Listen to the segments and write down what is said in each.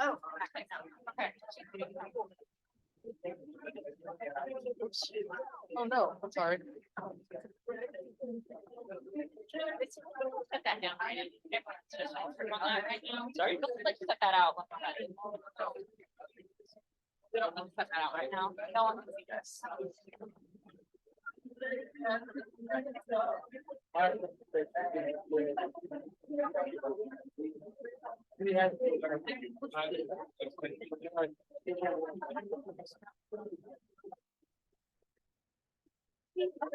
Oh, okay. Oh no, I'm sorry. Put that down right now. Sorry, let's put that out. We don't need to put that out right now. No one can see this.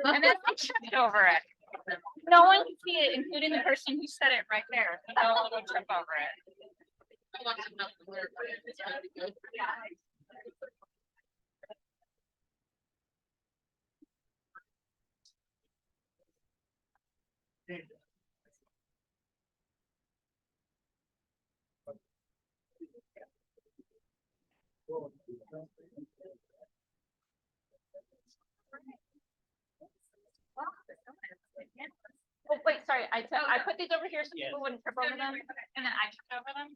And then I tripped over it. No one can see it, including the person who said it right there. No one will trip over it. Oh, wait, sorry. I put these over here so people wouldn't trip over them, and then I tripped over them.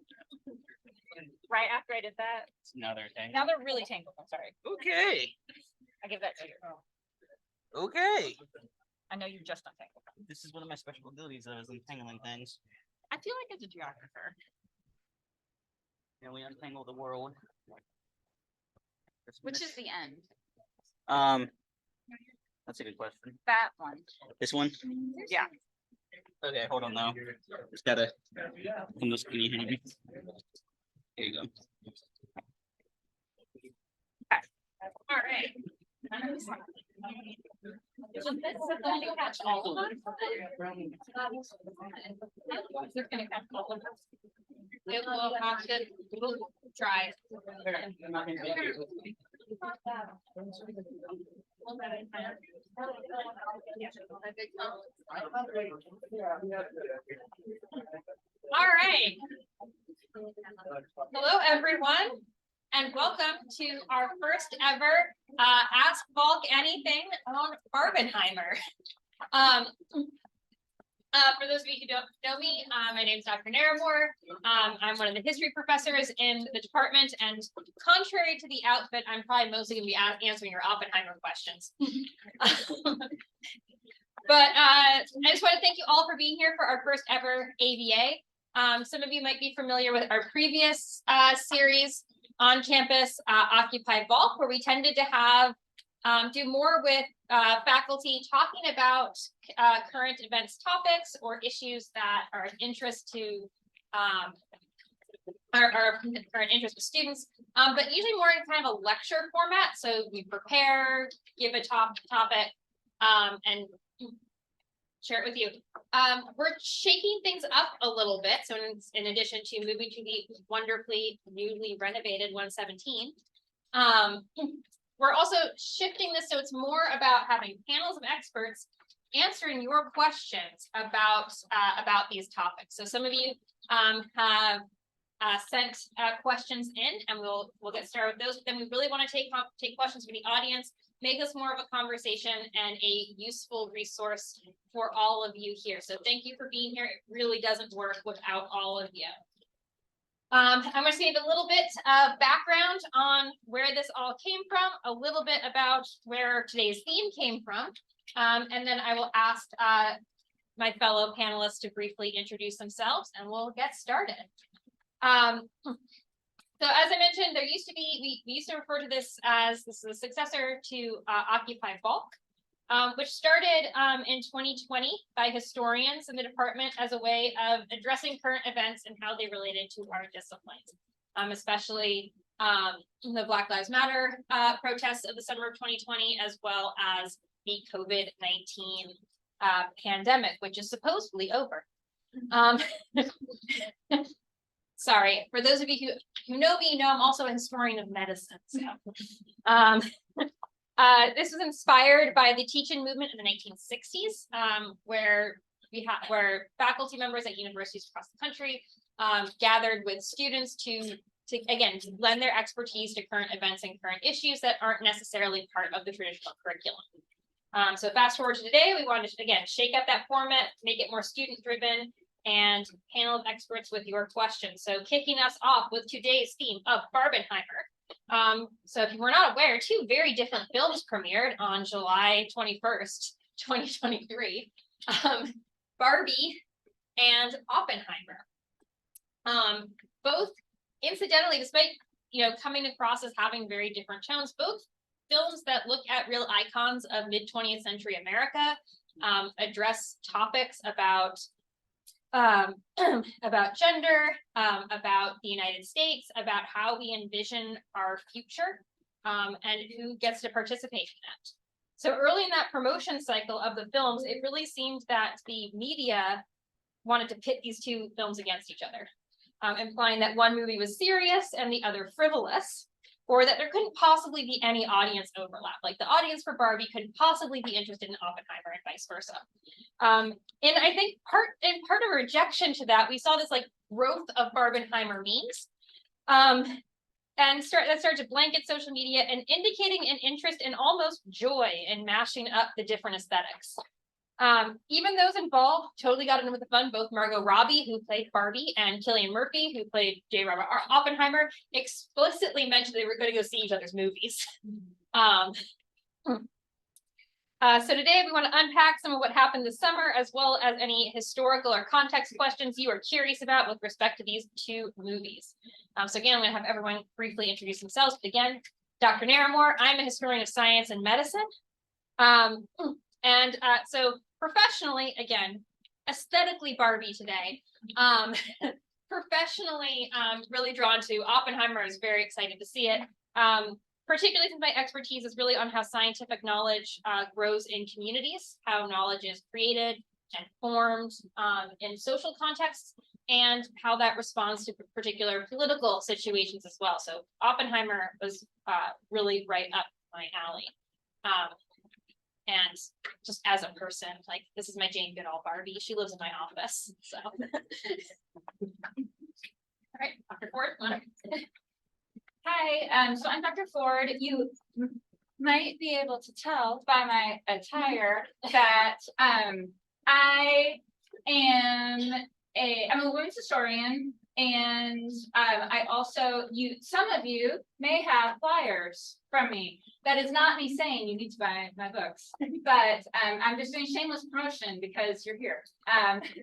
Right after I did that. Now they're tangled. Now they're really tangled. I'm sorry. Okay. I give that to you. Okay. I know you're just untangled. This is one of my special abilities that is untangling things. I feel like as a geographer. And we untangle the world. Which is the end? That's a good question. That one. This one? Yeah. Okay, hold on now. Just gotta come this can you hear me? Here you go. All right. So this is going to catch all of them. This is going to catch all of them. It will catch it. It will dry. All right. Hello, everyone, and welcome to our first ever Ask Valk Anything on Barbenheimer. For those of you who don't know me, my name is Dr. Naramore. I'm one of the history professors in the department, and contrary to the outfit, I'm probably mostly going to be answering your Oppenheimer questions. But I just want to thank you all for being here for our first ever AVA. Some of you might be familiar with our previous series on campus, Occupy Valk, where we tended to have do more with faculty talking about current events topics or issues that are of interest to are current interest to students, but usually more in kind of a lecture format. So we prepare, give a topic, and share it with you. We're shaking things up a little bit. So in addition to moving to the wonderfully newly renovated 117, we're also shifting this so it's more about having panels of experts answering your questions about these topics. So some of you have sent questions in, and we'll get started with those. But then we really want to take questions from the audience, make this more of a conversation and a useful resource for all of you here. So thank you for being here. It really doesn't work without all of you. I'm going to give a little bit of background on where this all came from, a little bit about where today's theme came from, and then I will ask my fellow panelists to briefly introduce themselves, and we'll get started. So as I mentioned, there used to be, we used to refer to this as, this is a successor to Occupy Valk, which started in 2020 by historians in the department as a way of addressing current events and how they related to our disciplines, especially the Black Lives Matter protests of the summer of 2020, as well as the COVID-19 pandemic, which is supposedly over. Sorry, for those of you who know me, know I'm also a historian of medicine. So, this was inspired by the teach-in movement in the 1960s, where faculty members at universities across the country gathered with students to lend their expertise to current events and current issues that aren't necessarily part of the traditional curriculum. So fast forward to today, we wanted to, again, shake up that format, make it more student driven, and panel of experts with your questions. So kicking us off with today's theme of Barbenheimer. So if you were not aware, two very different films premiered on July 21st, 2023. Barbie and Oppenheimer. Both, incidentally, despite coming across as having very different tones, both films that look at real icons of mid-20th century America, address topics about gender, about the United States, about how we envision our future, and who gets to participate in that. So early in that promotion cycle of the films, it really seemed that the media wanted to pit these two films against each other, implying that one movie was serious and the other frivolous, or that there couldn't possibly be any audience overlap. Like the audience for Barbie couldn't possibly be interested in Oppenheimer and vice versa. And I think part of rejection to that, we saw this like growth of Barbenheimer memes. And that started to blanket social media and indicating an interest in almost joy in mashing up the different aesthetics. Even those involved totally got in with the fun. Both Margot Robbie, who played Barbie, and Cillian Murphy, who played J. Robert Oppenheimer, explicitly mentioned they were going to go see each other's movies. So today we want to unpack some of what happened this summer, as well as any historical or context questions you are curious about with respect to these two movies. So again, I'm going to have everyone briefly introduce themselves. But again, Dr. Naramore, I'm a historian of science and medicine. So professionally, again, aesthetically Barbie today. Professionally, really drawn to Oppenheimer. I was very excited to see it. Particularly since my expertise is really on how scientific knowledge grows in communities, how knowledge is created and formed in social contexts, and how that responds to particular political situations as well. So Oppenheimer was really right up my alley. And just as a person, like, this is my Jane Goodall Barbie. She lives in my office. So, all right, Dr. Ford. Hi, so I'm Dr. Ford. You might be able to tell by my attire that I am I'm a women's historian, and I also, some of you may have flyers from me. That is not me saying you need to buy my books, but I'm just doing shameless promotion because you're here.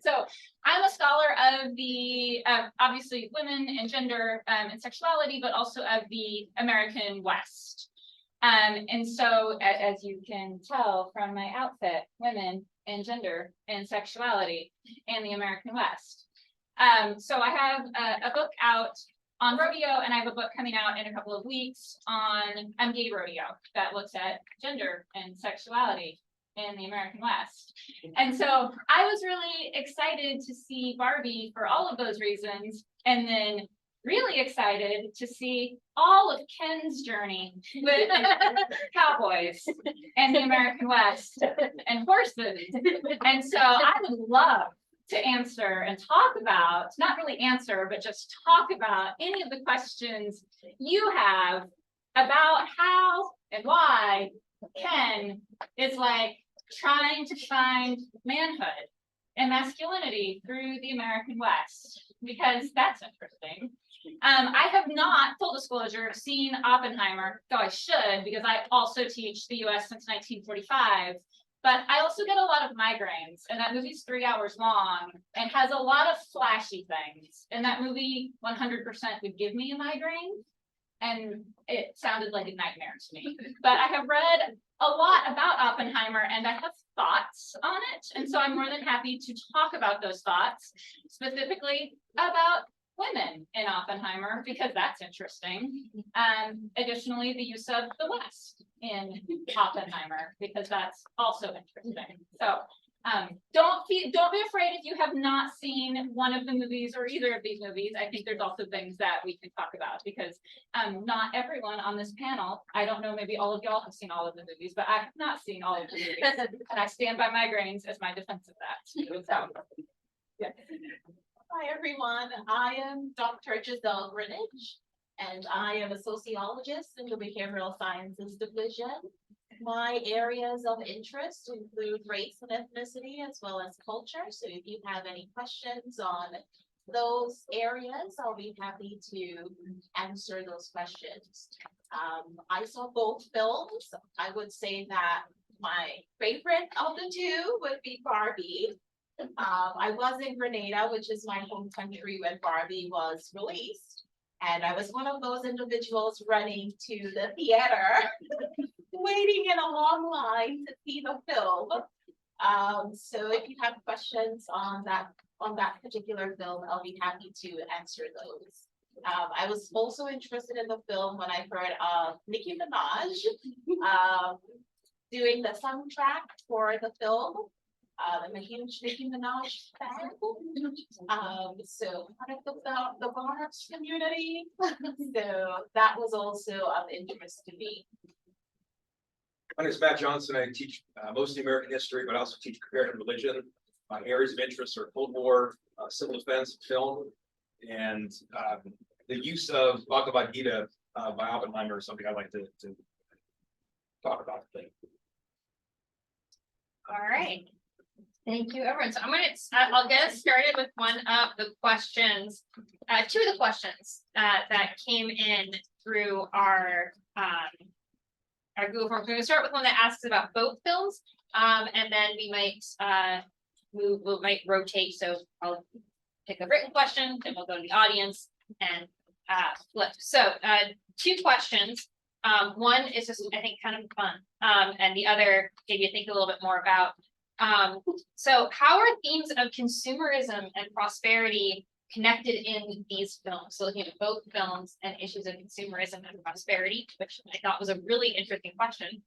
So I'm a scholar of the, obviously, women and gender and sexuality, but also of the American West. And so, as you can tell from my outfit, women and gender and sexuality and the American West. So I have a book out on rodeo, and I have a book coming out in a couple of weeks on gay rodeo that looks at gender and sexuality in the American West. And so I was really excited to see Barbie for all of those reasons, and then really excited to see all of Ken's journey with cowboys and the American West and horses. And so I would love to answer and talk about, not really answer, but just talk about any of the questions you have about how and why Ken is like trying to find manhood and masculinity through the American West, because that's interesting. I have not, full disclosure, seen Oppenheimer, though I should, because I also teach the US since 1945. But I also get a lot of migraines, and that movie's 3 hours long and has a lot of flashy things. And that movie 100% would give me a migraine, and it sounded like a nightmare to me. But I have read a lot about Oppenheimer, and I have thoughts on it. And so I'm more than happy to talk about those thoughts, specifically about women in Oppenheimer, because that's interesting. Additionally, the use of the West in Oppenheimer, because that's also interesting. So don't be afraid if you have not seen one of the movies or either of these movies. I think there's also things that we can talk about, because not everyone on this panel, I don't know, maybe all of y'all have seen all of the movies, but I have not seen all of the movies. And I stand by migraines as my defense of that. So, yeah. Hi, everyone. I am Dr. Giselle Greenwich, and I am a sociologist in the Behavioral Sciences Division. My areas of interest include race and ethnicity as well as culture. So if you have any questions on those areas, I'll be happy to answer those questions. I saw both films. I would say that my favorite of the two would be Barbie. I was in Grenada, which is my home country when Barbie was released. And I was one of those individuals running to the theater, waiting in a long line to see the film. So if you have questions on that particular film, I'll be happy to answer those. I was also interested in the film when I heard of Nicki Minaj doing the soundtrack for the film. I'm a huge Nicki Minaj fan. So part of the Barbs community. So that was also of interest to me. My name is Matt Johnson. I teach mostly American history, but I also teach comparative religion. My areas of interest are Cold War, civil defense, film, and the use of Bhagavad Gita by Barbenheimer is something I like to talk about. All right. Thank you, everyone. So I'll get us started with one of the questions, two of the questions that came in through our Google Forms. We're going to start with one that asks about both films, and then we might rotate. So I'll pick a written question, then we'll go to the audience and flip. So two questions. One is just, I think, kind of fun, and the other maybe you think a little bit more about. So how are themes of consumerism and prosperity connected in these films? So looking at both films and issues of consumerism and prosperity, which I thought was a really interesting question.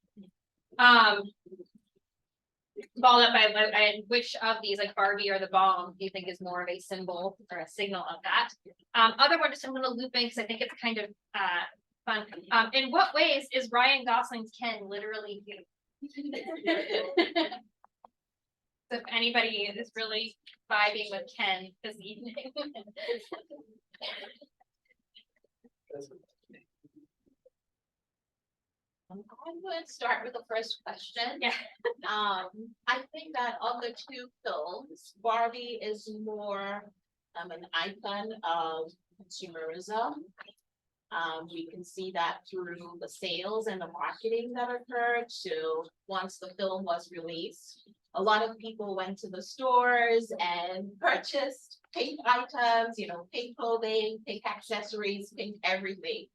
Followed up by which of these, like Barbie or the bomb, do you think is more of a symbol or a signal of that? Other one, just I'm going to loop in because I think it's kind of fun. In what ways is Ryan Gosling's Ken literally you? So if anybody is really vibing with Ken this evening. I'm going to start with the first question. Yeah. I think that of the two films, Barbie is more an icon of consumerism. We can see that through the sales and the marketing that occurred. So once the film was released, a lot of people went to the stores and purchased pink items, pink clothing, pink accessories, pink everything.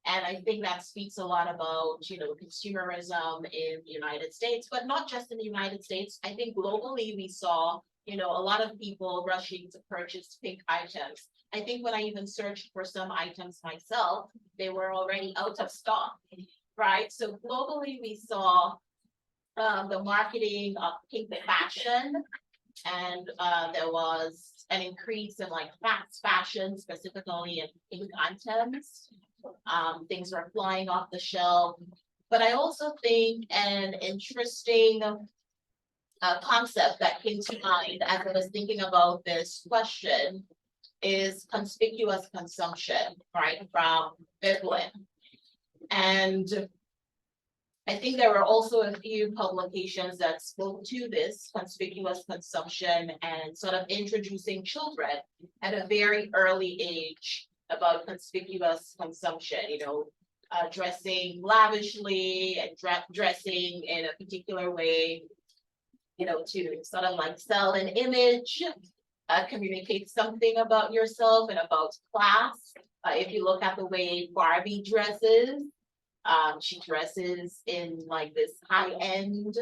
And I think that speaks a lot about, consumerism in the United States, but not just in the United States. I think globally we saw, a lot of people rushing to purchase pink items. I think when I even searched for some items myself, they were already out of stock, right? So globally we saw the marketing of pink fashion, and there was an increase in like fast fashion, specifically in pink items. Things were flying off the shelf. But I also think an interesting concept that came to mind as I was thinking about this question is conspicuous consumption, right, from Vivlin. And I think there were also a few publications that spoke to this conspicuous consumption and sort of introducing children at a very early age about conspicuous consumption, dressing lavishly and dressing in a particular way, to sort of like sell an image, communicate something about yourself and about class. If you look at the way Barbie dresses, she dresses in like this high-end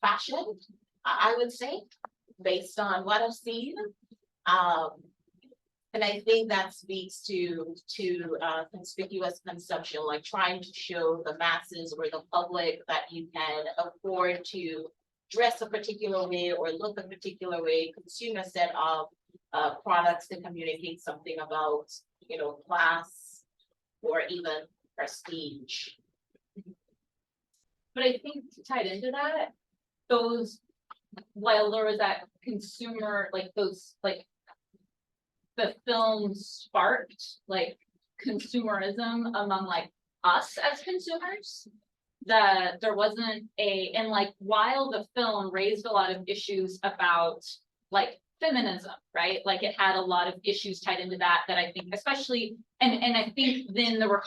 fashion, I would say, based on what I've seen. And I think that speaks to conspicuous consumption, like trying to show the masses or the public that you can afford to dress a particular way or look a particular way, consume a set of products to communicate something about, class or even prestige. But I think tied into that, while there was that consumer, the film sparked like consumerism among like us as consumers. there wasn't and like, while the film raised a lot of issues about like feminism, right? Like it had a lot of issues tied into that I think especially, and I think then there were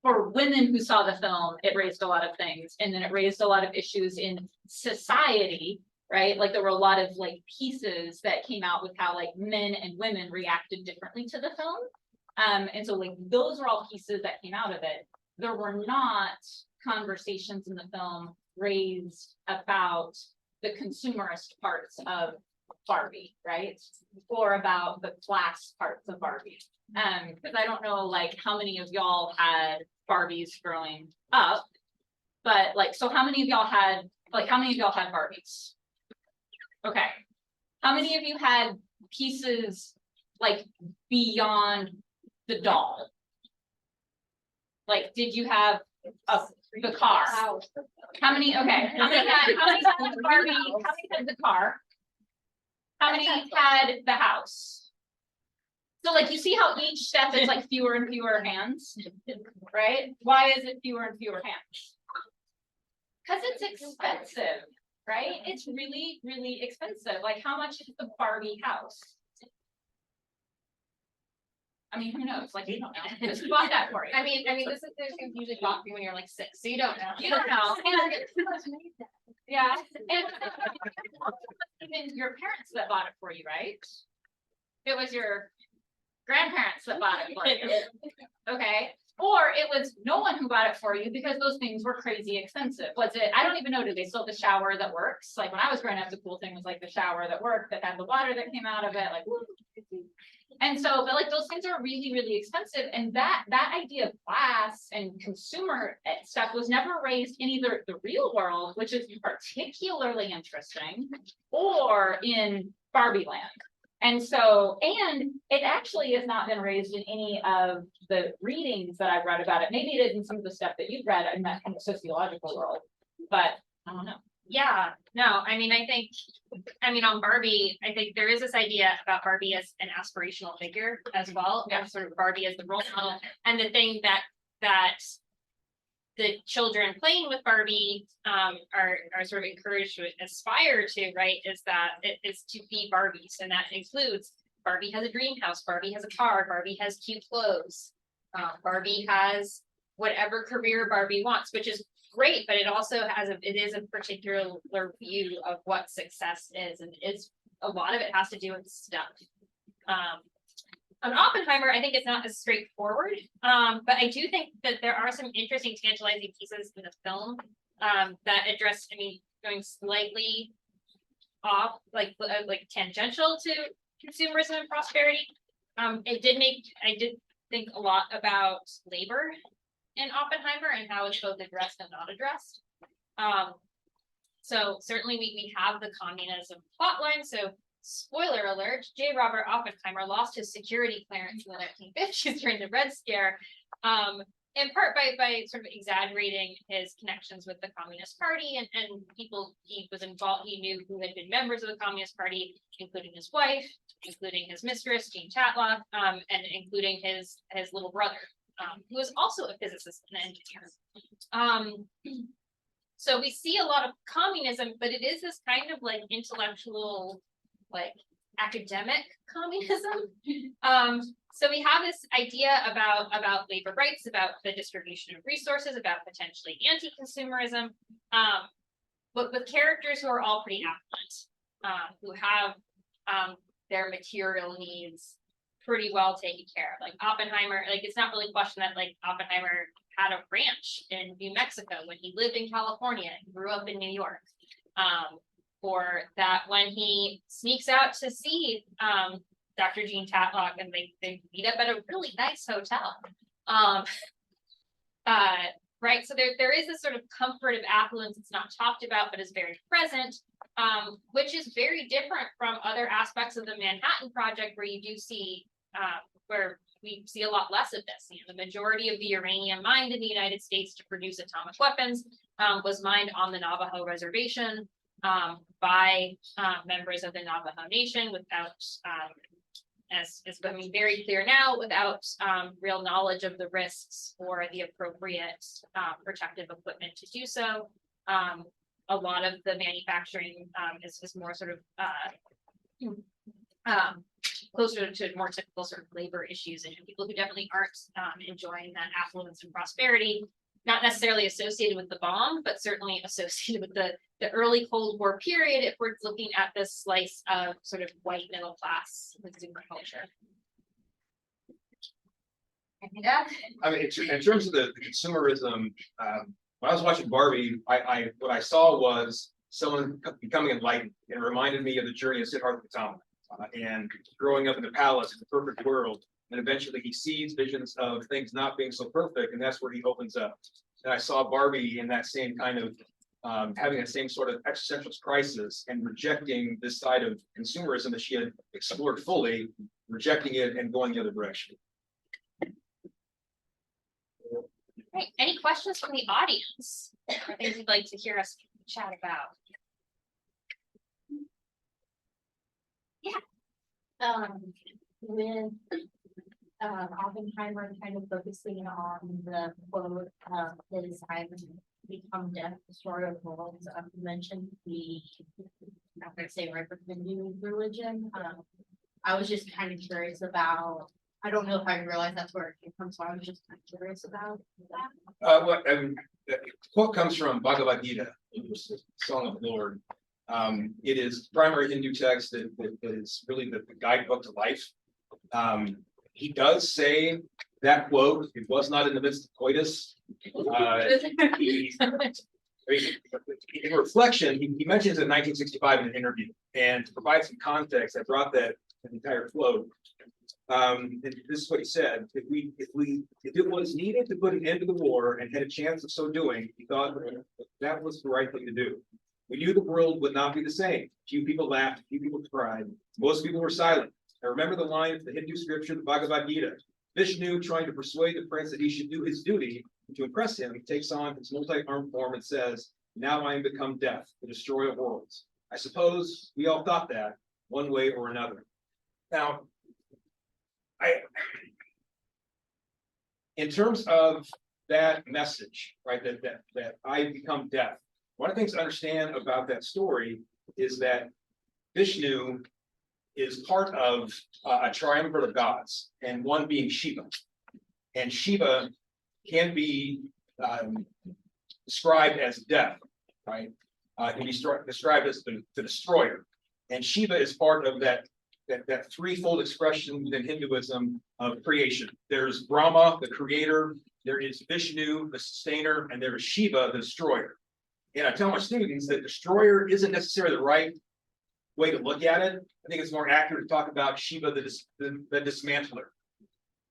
for women who saw the film, it raised a lot of things, and then it raised a lot of issues in society, right? Like there were a lot of like pieces that came out with how like men and women reacted differently to the film. And so like those were all pieces that came out of it. There were not conversations in the film raised about the consumerist parts of Barbie, right? Or about the class parts of Barbie. Because I don't know like how many of y'all had Barbies growing up, but like, so how many of y'all had Barbies? Okay. How many of you had pieces like beyond the doll? Like, did you have the car? How many? Okay. How many had the Barbie? How many had the car? How many had the house? So like, you see how each step is like fewer and fewer hands, right? Why is it fewer and fewer hands? Because it's expensive, right? It's really, really expensive. Like, how much is the Barbie house? I mean, who knows? Like, you don't know. Just bought that for you. I mean, this is things you usually bought for you when you're like 6, so you don't know. You don't know. Yeah, and even your parents that bought it for you, right? It was your grandparents that bought it for you. Okay, or it was no one who bought it for you because those things were crazy expensive. Was it? I don't even know. Do they still have the shower that works? Like when I was growing up, the cool thing was like the shower that worked, that had the water that came out of it. Like, woo. And so, but like those things are really, really expensive. And that idea of class and consumer stuff was never raised in either the real world, which is particularly interesting, or in Barbie Land. And so, and it actually has not been raised in any of the readings that I've read about it. Maybe it is in some of the stuff that you've read in that kind of sociological world, but I don't know. Yeah, no, I mean, on Barbie, I think there is this idea about Barbie as an aspirational figure as well, and sort of Barbie as the role model, and the thing that the children playing with Barbie are sort of encouraged to aspire to, right, is that it is to be Barbies, and that includes Barbie has a dream house, Barbie has a car, Barbie has cute clothes, Barbie has whatever career Barbie wants, which is great, but it also has it is a particular view of what success is, and a lot of it has to do with stuff. On Oppenheimer, I think it's not as straightforward, but I do think that there are some interesting tantalizing pieces in the film that address, I mean, going slightly off, like tangential to consumerism and prosperity. I did think a lot about labor in Oppenheimer and how it's both addressed and not addressed. So certainly we have the communism plotline. So spoiler alert, J. Robert Oppenheimer lost his security clearance in the 1950s during the Red Scare, in part by sort of exaggerating his connections with the Communist Party and people he was involved, he knew who had been members of the Communist Party, including his wife, including his mistress, Jean Tatlock, and including his little brother, who was also a physicist and engineer. So we see a lot of communism, but it is this kind of like intellectual, like academic communism. So we have this idea about labor rights, about the distribution of resources, about potentially anti-consumerism, but with characters who are all pretty affluent, who have their material needs pretty well taken care of. Like Oppenheimer, like it's not really a question that like Oppenheimer had a ranch in New Mexico when he lived in California and grew up in New York. Or that when he sneaks out to see Dr. Jean Tatlock and they meet up at a really nice hotel. Right, so there is this sort of comfort of affluence that's not talked about but is very present, which is very different from other aspects of the Manhattan Project, where you do see where we see a lot less of this. You know, the majority of the uranium mined in the United States to produce atomic weapons was mined on the Navajo reservation by members of the Navajo Nation without as is becoming very clear now, without real knowledge of the risks or the appropriate protective equipment to do so. A lot of the manufacturing is more sort of closer to more typical sort of labor issues and people who definitely aren't enjoying that affluence and prosperity, not necessarily associated with the bomb, but certainly associated with the early Cold War period, if we're looking at this slice of sort of white middle class consumer culture. I mean, in terms of the consumerism, when I was watching Barbie, what I saw was someone becoming enlightened. It reminded me of the journey of Siddhartha Gautama and growing up in the palace in the perfect world. And eventually he sees visions of things not being so perfect, and that's where he opens up. And I saw Barbie in that same kind of having that same sort of existential crisis and rejecting this side of consumerism that she had explored fully, rejecting it and going the other direction. Right, any questions from the audience or things you'd like to hear us chat about? With Oppenheimer kind of focusing on the quote, his "I become death, destroyer of worlds." You mentioned I'm not gonna say right, but the new religion. I was just kind of curious about. I don't know if I realized that's where it came from, so I was just kind of curious about that. The quote comes from Bhagavad Gita, Song of the Lord. It is primary Hindu text that is really the guidebook to life. He does say that quote, it was not in the midst of coitus. In reflection, he mentions it in 1965 in an interview, and to provide some context, I brought that entire quote. And this is what he said: if it was needed to put an end to the war and had a chance of so doing, he thought that was the right thing to do. We knew the world would not be the same. Few people laughed, few people cried, most people were silent. I remember the line of the Hindu scripture, the Bhagavad Gita. Vishnu, trying to persuade the prince that he should do his duty to impress him, he takes on his multi-armed form and says, "Now I am become death, the destroyer of worlds." I suppose we all thought that one way or another. Now, in terms of that message, right, that I become death, one of the things to understand about that story is that Vishnu is part of a triumvirate of gods, and one being Shiva. And Shiva can be described as death, right? Can be described as the destroyer. And Shiva is part of that threefold expression within Hinduism of creation. There's Brahma, the creator, there is Vishnu, the sustainer, and there is Shiva, the destroyer. And I tell my students that destroyer isn't necessarily the right way to look at it. I think it's more accurate to talk about Shiva, the dismantler.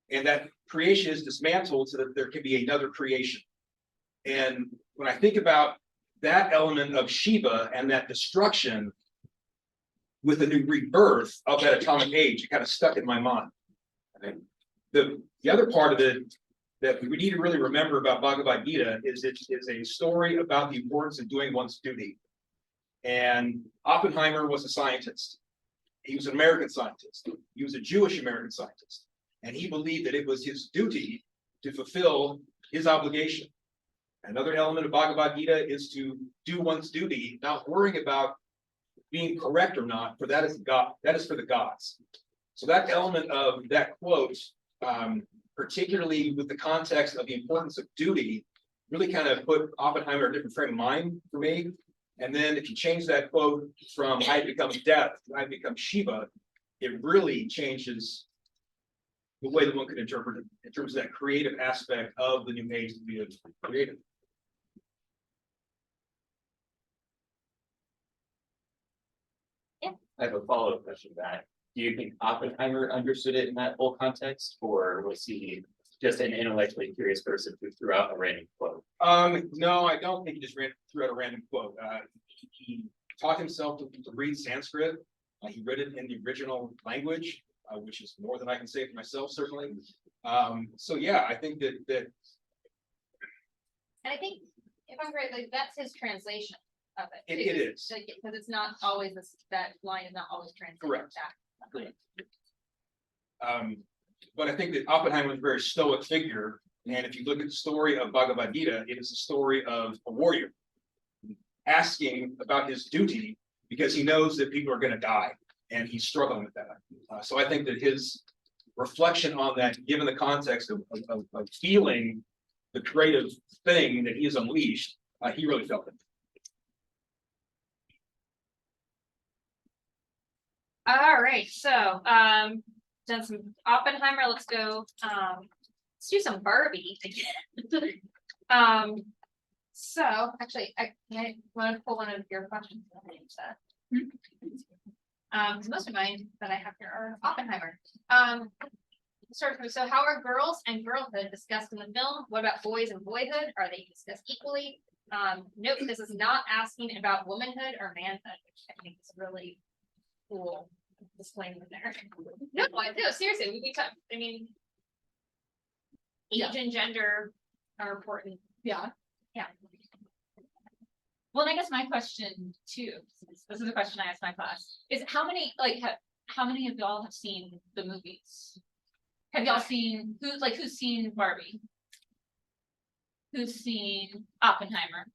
And that creation is dismantled so that there can be another creation. And when I think about that element of Shiva and that destruction with the new rebirth of that atomic age, it kind of stuck in my mind. The other part of it that we need to really remember about Bhagavad Gita is it's a story about the importance of doing one's duty. And Oppenheimer was a scientist. He was an American scientist. He was a Jewish American scientist. And he believed that it was his duty to fulfill his obligation. Another element of Bhagavad Gita is to do one's duty, not worrying about being correct or not, for that is God. That is for the gods. So that element of that quote, particularly with the context of the importance of duty, really kind of put Oppenheimer in a different frame of mind for me. And then if you change that quote from "I become death" to "I become Shiva," it really changes the way that one could interpret it in terms of that creative aspect of the new age that we have created. I have a follow-up question to that. Do you think Oppenheimer understood it in that whole context, or was he just an intellectually curious person who threw out a random quote? No, I don't think he just threw out a random quote. He taught himself to read Sanskrit. He read it in the original language, which is more than I can say for myself, certainly. So yeah, I think that. And I think, if I'm correct, like that's his translation of it. It is. Because it's not always that line is not always translated. Correct. That. Correct. But I think that Oppenheimer was a very stoic figure, and if you look at the story of Bhagavad Gita, it is a story of a warrior asking about his duty because he knows that people are going to die, and he's struggling with that. So I think that his reflection on that, given the context of feeling the creative thing that he has unleashed, he really felt it. All right, so, done some Oppenheimer, let's go, let's do some Barbie again. So, actually, I want to pull one of your questions. Because most of mine that I have here are Oppenheimer. So how are girls and girlhood discussed in the film? What about boys and boyhood? Are they discussed equally? Note, this is not asking about womanhood or manhood, which I think is really cool disclaimer there. No, seriously, we talk, I mean, age and gender are important. Yeah. Yeah. Well, and I guess my question too, this is a question I asked my class, is how many, like, how many of y'all have seen the movies? Have y'all seen, who's seen Barbie? Who's seen Oppenheimer?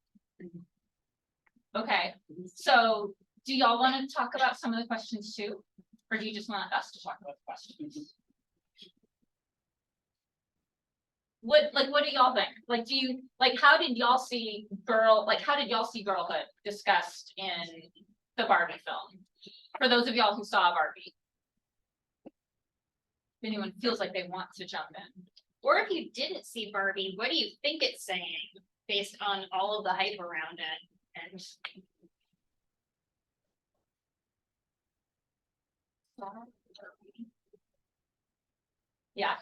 Okay, so do y'all want to talk about some of the questions too? Or do you just want us to talk about the questions? What do y'all think? Like, do you, like, how did y'all see girlhood discussed in the Barbie film? For those of y'all who saw Barbie. If anyone feels like they want to jump in. Or if you didn't see Barbie, what do you think it's saying based on all of the hype around it? And Yeah.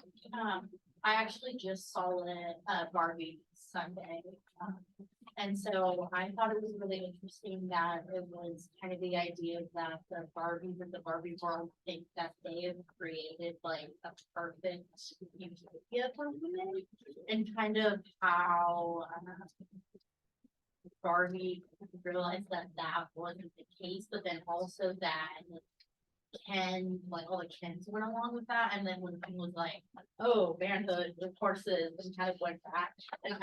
I actually just saw it Barbie Sunday. And so I thought it was really interesting that it was kind of the idea that the Barbies in the Barbie world think that they have created like a perfect utopia for women, and kind of how Barbie realized that that wasn't the case, but then also that Ken, like all the Kens went along with that, and then when Ken was like, "Oh, manhood with horses," and kind of went back, and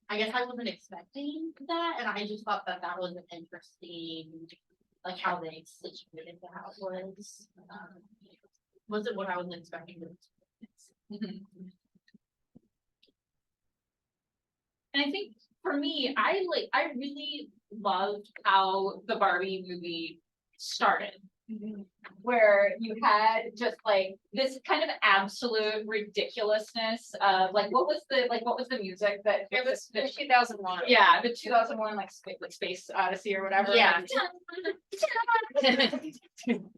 I guess I wasn't expecting that, and I just thought that that was an interesting, like how they situated that wasn't what I was expecting. And I think for me, I really loved how the Barbie movie started. Where you had just like this kind of absolute ridiculousness of like what was the music that it was the 2001. yeah, the 2001 like Space Odyssey or whatever. Yeah. And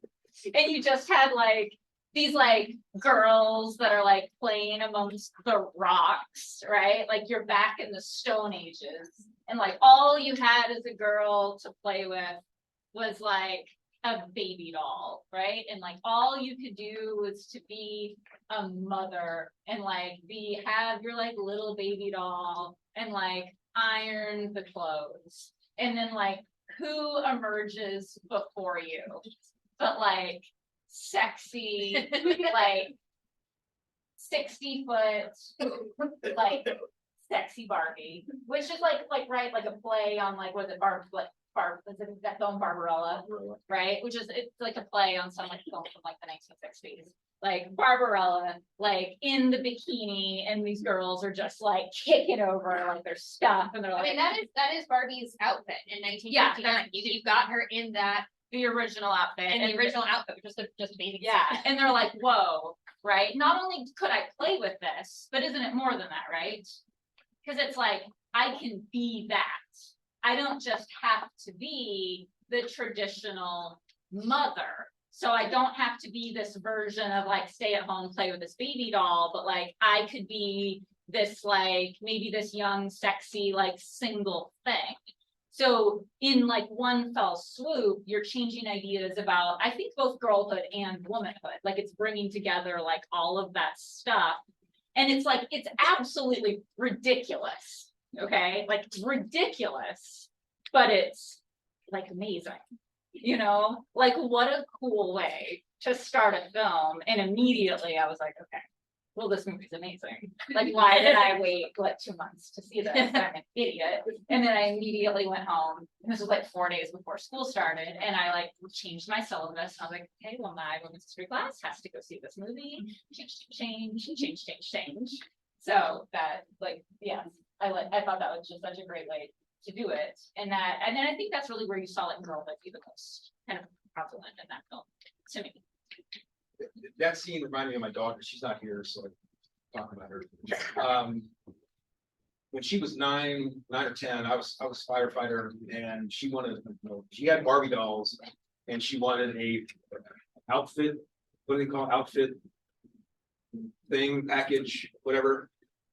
you just had like these like girls that are like playing amongst the rocks, right? Like you're back in the Stone Ages, and like all you had as a girl to play with was like a baby doll, right? And like all you could do was to be a mother and like have your like little baby doll and like iron the clothes, and then like who emerges before you but like sexy like 60-foot like sexy Barbie, which is like right, like a play on like was it that film Barbarella, right? Which is it's like a play on some like film from like the 1960s. Like Barbarella, like in the bikini, and these girls are just like kicking over like their stuff, and they're like, I mean, that is Barbie's outfit in 1959. You got her in that the original outfit, in the original outfit, just bathing yeah, suit. and they're like, whoa, right? Not only could I play with this, but isn't it more than that, right? Because it's like I can be that. I don't just have to be the traditional mother. So I don't have to be this version of like stay at home, play with this baby doll, but like I could be this like maybe this young, sexy, like single thing. So in like one fell swoop, you're changing ideas about, I think, both girlhood and womanhood. Like it's bringing together like all of that stuff. And it's like, it's absolutely ridiculous. Okay, like ridiculous, but it's like amazing, you know, like what a cool way to start a film, and immediately I was like, okay, well, this movie's amazing. Like, why did I wait, 2 months to see this? I'm an idiot. And then I immediately went home, and this was like 4 days before school started, and I like changed my syllabus. I was like, okay, well, my women's history class has to go see this movie. Change. So that, like, yeah, I thought that was just such a great way to do it. And then I think that's really where you saw like girl be the most kind of prevalent in that film to me. That scene reminded me of my daughter. She's not here, so I talk about her. When she was 9 or 10, I was firefighter, and she wanted, she had Barbie dolls, and she wanted a outfit. What do they call it? Outfit thing, package, whatever.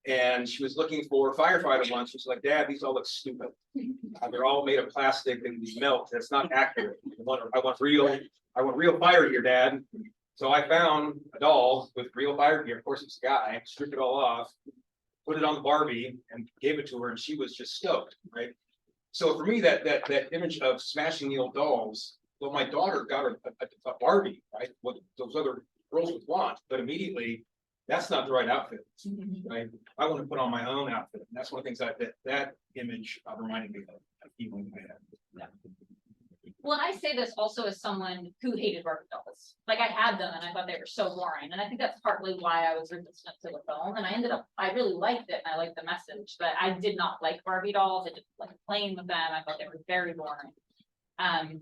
And she was looking for firefighter ones. She's like, Dad, these all look stupid. They're all made of plastic and these melt. That's not accurate. I want real fire gear, Dad. So I found a doll with real fire gear. Of course, it's a guy. Stripped it all off, put it on the Barbie, and gave it to her, and she was just stoked, right? So for me, that image of smashing the old dolls. Well, my daughter got her a Barbie, right? What those other girls would want, but immediately, that's not the right outfit, right? I want to put on my own outfit. And that's one of the things that image reminded me of even I had. Well, I say this also as someone who hated Barbie dolls. Like, I had them and I thought they were so boring. And I think that's partly why I was resistant to the film. And I really liked it and I liked the message, but I did not like Barbie dolls. I didn't like playing with them. I thought they were very boring.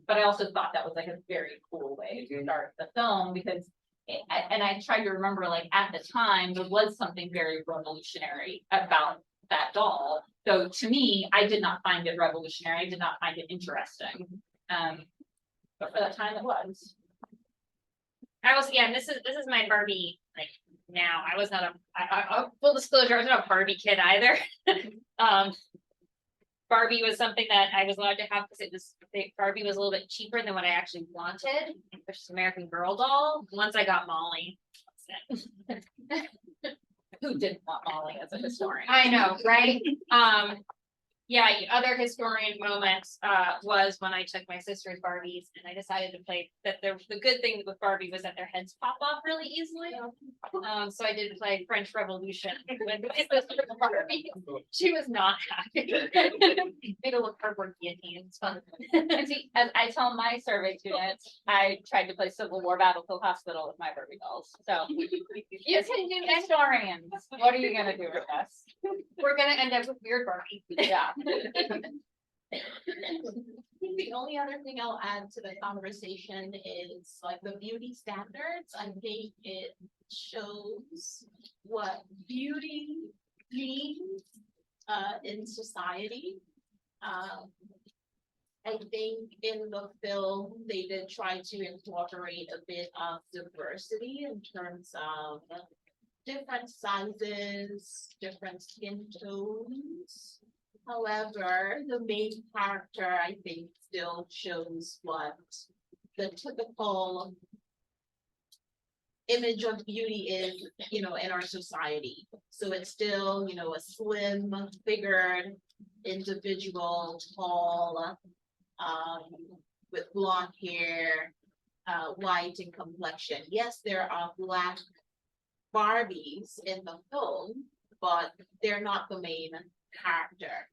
But I also thought that was like a very cool way to start the film because and I tried to remember, like, at the time, there was something very revolutionary about that doll. So to me, I did not find it revolutionary. I did not find it interesting. But for that time, it was. This is my Barbie, like, now. I was not full disclosure, I was not a Barbie kid either. Barbie was something that I was allowed to have because Barbie was a little bit cheaper than what I actually wanted, which is American Girl doll. Once I got Molly. Who didn't want Molly as a historian? I know, right? Other historian moments was when I took my sister's Barbies and I decided to play that the good thing with Barbie was that their heads pop off really easily. So I did play French Revolution with my sister's Barbie. She was not happy. Made her look cardboard guillotine. It's fun. And see, as I tell my survey students, I tried to play Civil War Battlefield Hospital with my Barbie dolls. So you can do historians. What are you gonna do with us? We're gonna end up with weird Barbie. Yeah. The only other thing I'll add to the conversation is like the beauty standards. I think it shows what beauty means in society. I think in the film, they did try to incorporate a bit of diversity in terms of different sizes, different skin tones. However, the main character, I think, still shows what the typical image of beauty is, in our society. So it's still, a slim figured individual, tall, with blonde hair, white in complexion. Yes, there are Black Barbies in the film, but they're not the main character.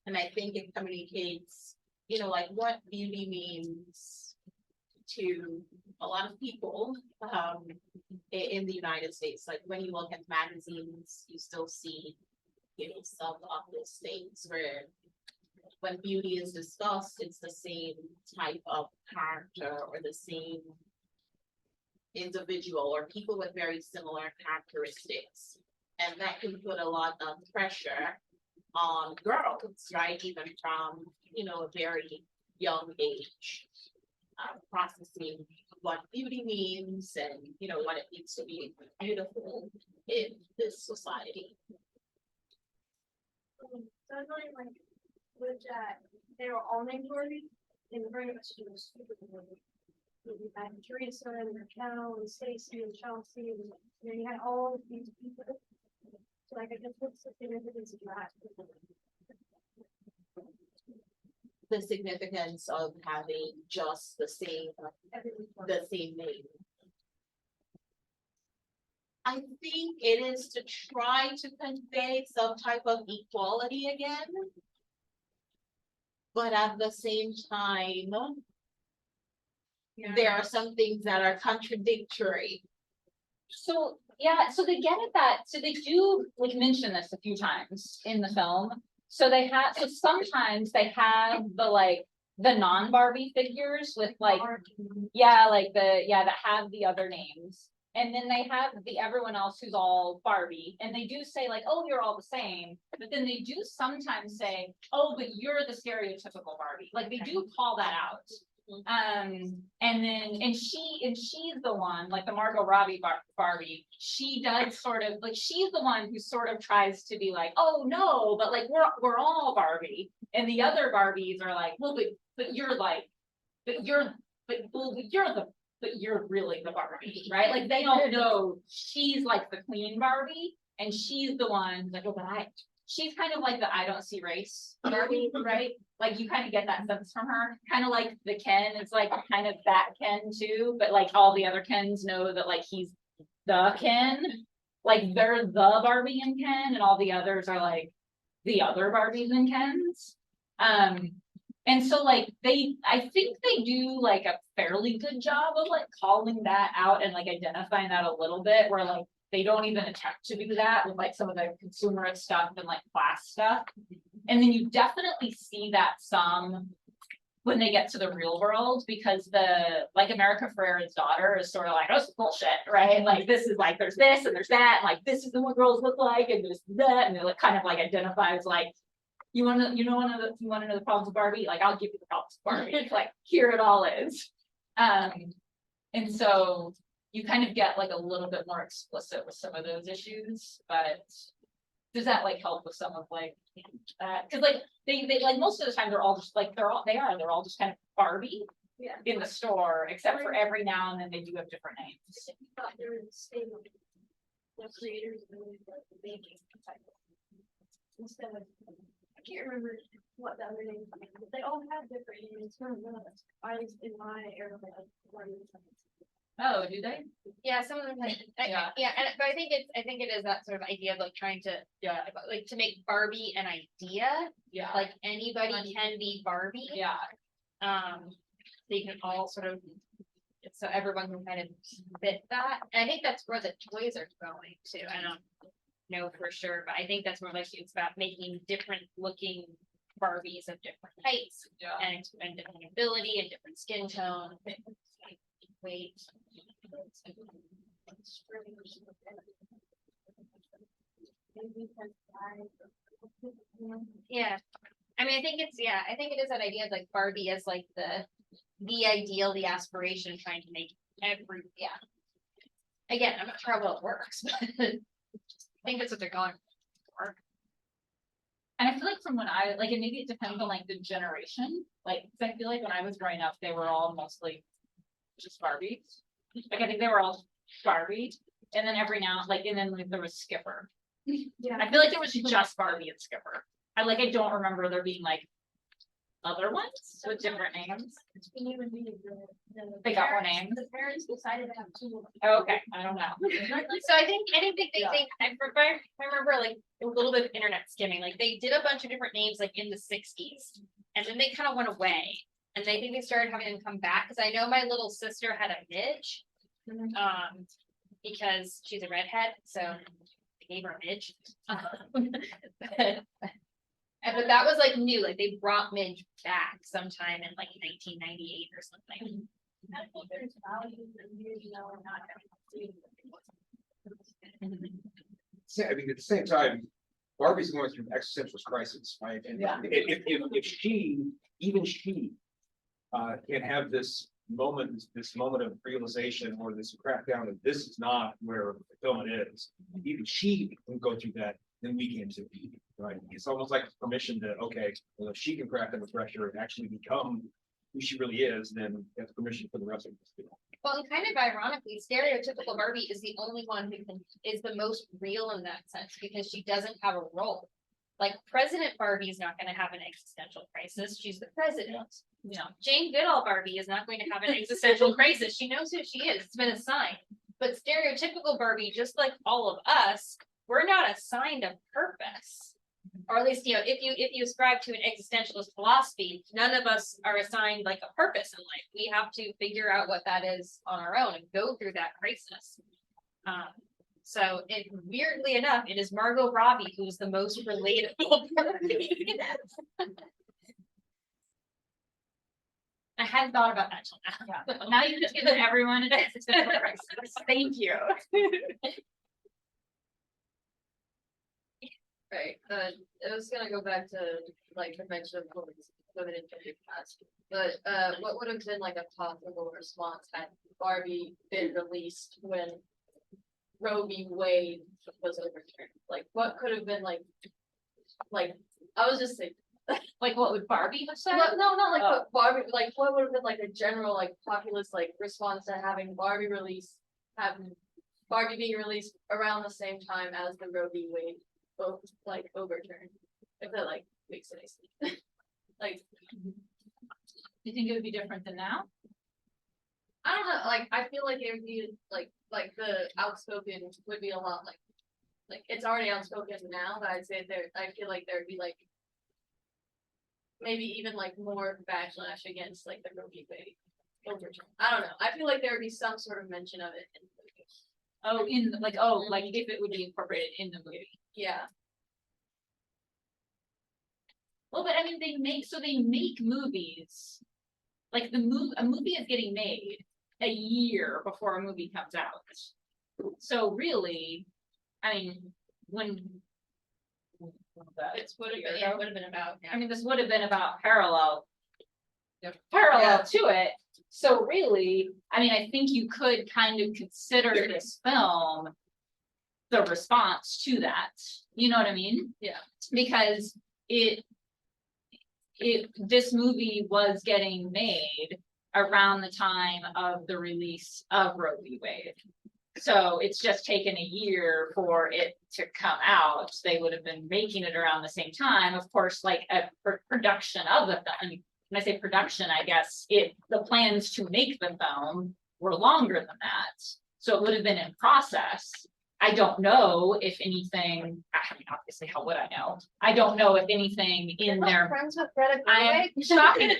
And I think it communicates, like what beauty means to a lot of people in the United States. Like when you look at magazines, you still see, some of the states where when beauty is discussed, it's the same type of character or the same individual or people with very similar characteristics. And that can put a lot of pressure on girls, right? Even from, a very young age, processing what beauty means and, what it means to be beautiful in this society. So I was wondering, like, they were all named Barbie, and very much it was stupid movie. You had Teresa and Raquel and Stacy and Chelsea, and you had all of these people. So like, I guess what's the significance of that? The significance of having just the same name. I think it is to try to convey some type of equality again. But at the same time, there are some things that are contradictory. So, yeah, so they get at that, so they do like mention this a few times in the film. So they have, so sometimes they have the non-Barbie figures with like, yeah, that have the other names. And then they have everyone else who's all Barbie, and they do say like, oh, you're all the same, but then they do sometimes say, oh, but you're the stereotypical Barbie, like they do call that out. And she's the one, like the Margot Robbie Barbie, she does sort of, like, she's the one who sort of tries to be like, oh, no, but like, we're all Barbie, and the other Barbies are like, well, but you're like, but you're really the Barbie, right? Like, they don't know she's like the clean Barbie, and she's the one like, oh, but she's kind of like the I don't see race Barbie, right? Like, you kind of get that sense from her, kind of like the Ken is like kind of that Ken too, but like all the other Kens know that like he's the Ken, like they're the Barbie and Ken, and all the others are like the other Barbies and Kens. And so like I think they do like a fairly good job of like calling that out and like identifying that a little bit, where like they don't even attempt to do that with like some of the consumerist stuff and like class stuff. And then you definitely see that some when they get to the real world, because like America Ferrera's daughter is sort of like, oh, this is bullshit, right? Like, this is like, there's this and there's that, and like, this is what girls look like, and there's that, and it like kind of like identifies like, you want to know the problems of Barbie? Like, I'll give you the problems of Barbie. Like, here it all is. And so you kind of get like a little bit more explicit with some of those issues, but does that like help with some of like that? Because like they like most of the time they're all just like they're all just kind of Barbie in the store, except for every now and then they do have different names. Thought they were the same, the creators of the baking type of, instead of, I can't remember what the other names, but they all have different names. I was in my area. Oh, do they? Yeah, some of them, like, but I think it is that sort of idea of like trying to, like to make Barbie an idea, Yeah. like anybody can be Barbie. Yeah. They can all sort of, so everyone can kind of fit that, and I think that's where the toys are going to. I don't know for sure, but I think that's more like it's about making different looking Barbies of different heights and different ability and different skin tone, weight. Yeah, I mean, I think it is that idea of like Barbie as like the ideal, the aspiration, trying to make again, I'm not sure how well it works, but I think that's what they're going for. And I feel like from when I like, and maybe it depends on like the generation, like, 'cause I feel like when I was growing up, they were all mostly just Barbies. Like, I think they were all Barbie, and then every now, like, and then like there was Skipper. Yeah. I feel like it was just Barbie and Skipper. I don't remember there being like other ones with different names. They got more names. The parents decided to have two. Oh, okay, I don't know. So I think I remember like a little bit of internet skimming, like they did a bunch of different names like in the 60s, and then they kind of went away, and they think they started having them come back, because I know my little sister had a Midge, because she's a redhead, so they gave her a Midge. But that was like new, like they brought Midge back sometime in like 1998 or something. I think there's values that you know are not. I mean, at the same time, Barbie's going through an existential crisis, right? And Yeah. if she, even she, can have this moment of realization or this crackdown that this is not where fulfillment is, even she can go through that, then we can too, right? It's almost like permission to, okay, well, if she can crack under pressure and actually become who she really is, then that's permission for the rest of us to do. Well, and kind of ironically, stereotypical Barbie is the only one who is the most real in that sense, because she doesn't have a role. Like President Barbie is not going to have an existential crisis. She's the president. You know, Jane Goodall Barbie is not going to have an existential crisis. She knows who she is. It's been assigned. But stereotypical Barbie, just like all of us, we're not assigned a purpose. Or at least, if you ascribe to an existentialist philosophy, none of us are assigned like a purpose in life. We have to figure out what that is on our own and go through that crisis. So weirdly enough, it is Margot Robbie who's the most relatable Barbie. I hadn't thought about that till now. Yeah. Now you've just given everyone an existential crisis. Thank you. Right, I was gonna go back to like the mention of women in gender past, but what would have been like a possible response had Barbie been released when Roe v. Wade was overturned? Like, what could have been like, I was just thinking, Like, what would Barbie have said? no, not like what Barbie, like what would have been like a general like populist like response to having Barbie being released around the same time as the Roe v. Wade like overturned, if that like makes any sense. Like, Do you think it would be different than now? I don't know, like, I feel like it would be like the outspoken would be a lot like it's already outspoken now, but I'd say I feel like there'd be like maybe even like more backlash against like the Roe v. Wade overturn. I don't know. I feel like there would be some sort of mention of it in the movie. Like if it would be incorporated in the movie. Yeah. Well, but I mean, they make movies. Like a movie is getting made a year before a movie comes out. So really, I mean, It would have been about. I mean, this would have been about parallel Yeah. to it. So really, I mean, I think you could kind of consider this film the response to that. You know what I mean? Yeah. Because this movie was getting made around the time of the release of Roe v. Wade. So it's just taken a year for it to come out. They would have been making it around the same time. Of course, like a production of the film. I mean, when I say production, I guess the plans to make the film were longer than that. So it would have been in process. I don't know if anything, I mean, obviously, how would I know? I don't know if anything in there. Friends with Greta I am shocking.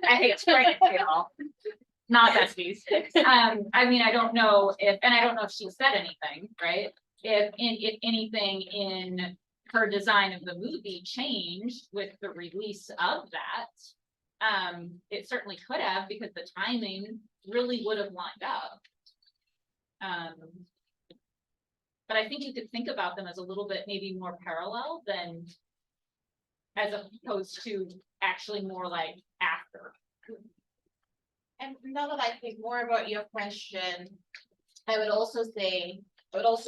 I hate to break it to y'all. Not besties. I mean, I don't know if she said anything, right? If anything in her design of the movie changed with the release of that, it certainly could have, because the timing really would have lined up. But I think you could think about them as a little bit maybe more parallel than as opposed to actually more like after. And now that I think more about your question, I would also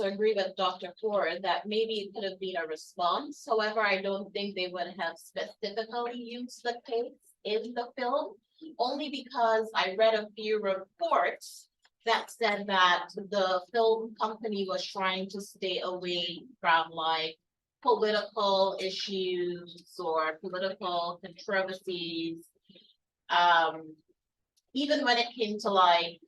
agree with Dr. Ford that maybe it could have been a response. However, I don't think they would have specifically used the case in the film, only because I read a few reports that said that the film company was trying to stay away from like political issues or political controversies. Even when it came to like